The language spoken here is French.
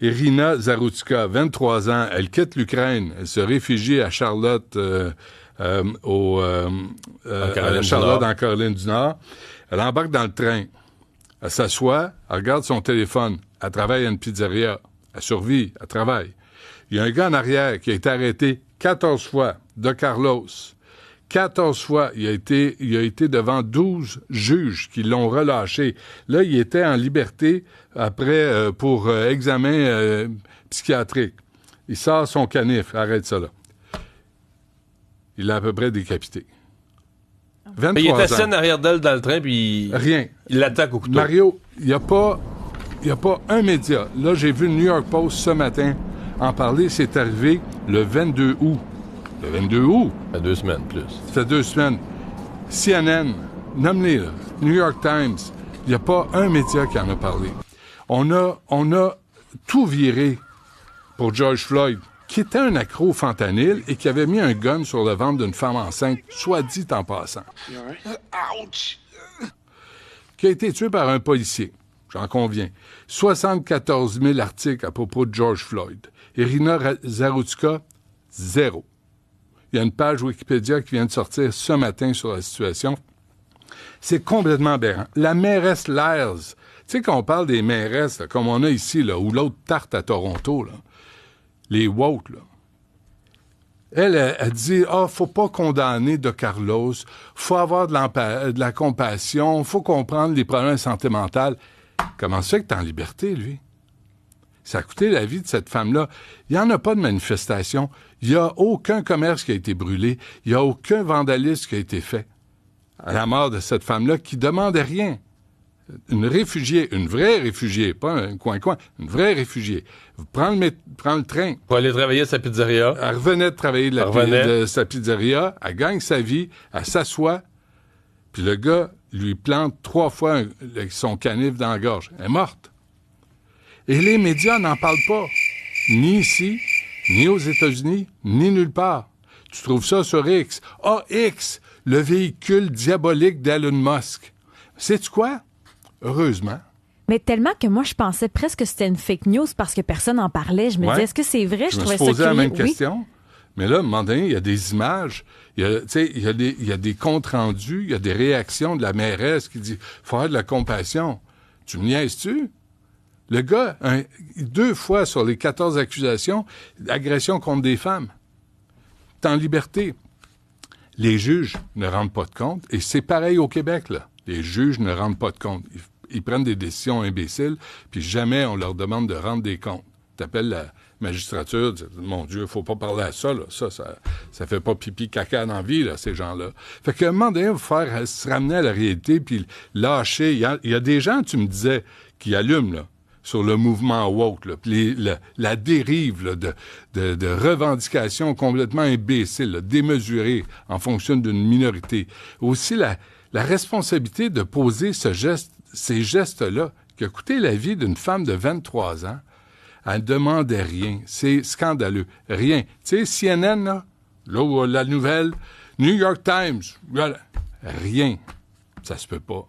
Irina Zarutsika, 23 ans, elle quitte l'Ukraine. Elle se réfugie à Charlotte, en Caroline du Nord. Elle embarque dans le train. Elle s'assoit, elle regarde son téléphone. Elle travaille à une pizzeria. Elle survit, elle travaille. Il y a un gars en arrière qui a été arrêté 14 fois, de Carlos. 14 fois, il a été devant 12 juges qui l'ont relâché. Là, il était en liberté après pour examen psychiatrique. Il sort son canif. Arrête ça, là. Il l'a à peu près décapité. 23 il est assis ans. en arrière d'elle dans le train, puis Rien. Il l'attaque au couteau. Mario, il n'y a pas un média. Là, j'ai vu le New York Post ce matin en parler. C'est arrivé le 22 août. Le 22 août. Ça fait 2 semaines plus. Ça fait 2 semaines. CNN, nomme-les, là. New York Times. Il n'y a pas un média qui en a parlé. On a tout viré pour George Floyd, qui était un accro au fentanyl et qui avait mis un gun sur le ventre d'une femme enceinte, soit dit en passant. Ouch! Qui a été tué par un policier, j'en conviens. 74 000 articles à propos de George Floyd. Irina Zarutsika, 0. Il y a une page Wikipédia qui vient de sortir ce matin sur la situation. C'est complètement aberrant. La mairesse Lyles, tu sais, quand on parle des mairesses, là, comme on a ici, là, ou l'autre tarte à Toronto, là, les woke, là. Elle dit, faut pas condamner de Carlos, faut avoir de la compassion, faut comprendre les problèmes de santé mentale. Comment ça fait que t'es en liberté, lui? Ça a coûté la vie de cette femme-là. Il n'y en a pas de manifestation. Il n'y a aucun commerce qui a été brûlé. Il n'y a aucun vandalisme qui a été fait à la mort de cette femme-là qui demandait rien. Une réfugiée, une vraie réfugiée, pas un coin-coin, une vraie réfugiée. Prend le train. Pour aller travailler à sa pizzeria. Elle revenait de travailler de sa pizzeria, elle gagne sa vie, elle s'assoit, puis le gars lui plante 3 fois son canif dans la gorge. Elle est morte. Et les médias n'en parlent pas. Ni ici, ni aux États-Unis, ni nulle part. Tu trouves ça sur X. X, le véhicule diabolique d'Elon Musk. Sais-tu quoi? Heureusement. Mais tellement que moi, je pensais presque que c'était une fake news parce que personne n'en parlait. Je me disais, est-ce que c'est vrai? Je me suis posé la même question. Mais là, à un moment donné, il y a des images, il y a des comptes rendus, il y a des réactions de la mairesse qui dit « Faut avoir de la compassion. » Tu me niaises-tu? Le gars, 2 fois sur les 14 accusations d'agression contre des femmes. T'es en liberté. Les juges ne rendent pas de compte. Et c'est pareil au Québec, là. Les juges ne rendent pas de compte. Ils prennent des décisions imbéciles, puis jamais on leur demande de rendre des comptes. T'appelles la magistrature, dis, mon Dieu, faut pas parler à ça, là. Ça fait pas pipi caca dans la vie, là, ces gens-là. Fait qu'à un moment donné, il faut se ramener à la réalité, puis lâcher. Il y a des gens, tu me disais, qui allument, là, sur le mouvement woke, là, puis la dérive là, de revendications complètement imbéciles, là, démesurées en fonction d'une minorité. Aussi la responsabilité de poser ces gestes-là, qui a coûté la vie d'une femme de 23 ans, elle ne demandait rien. C'est scandaleux. Rien. Tu sais, CNN, là, la nouvelle, New York Times, rien. Ça se peut pas.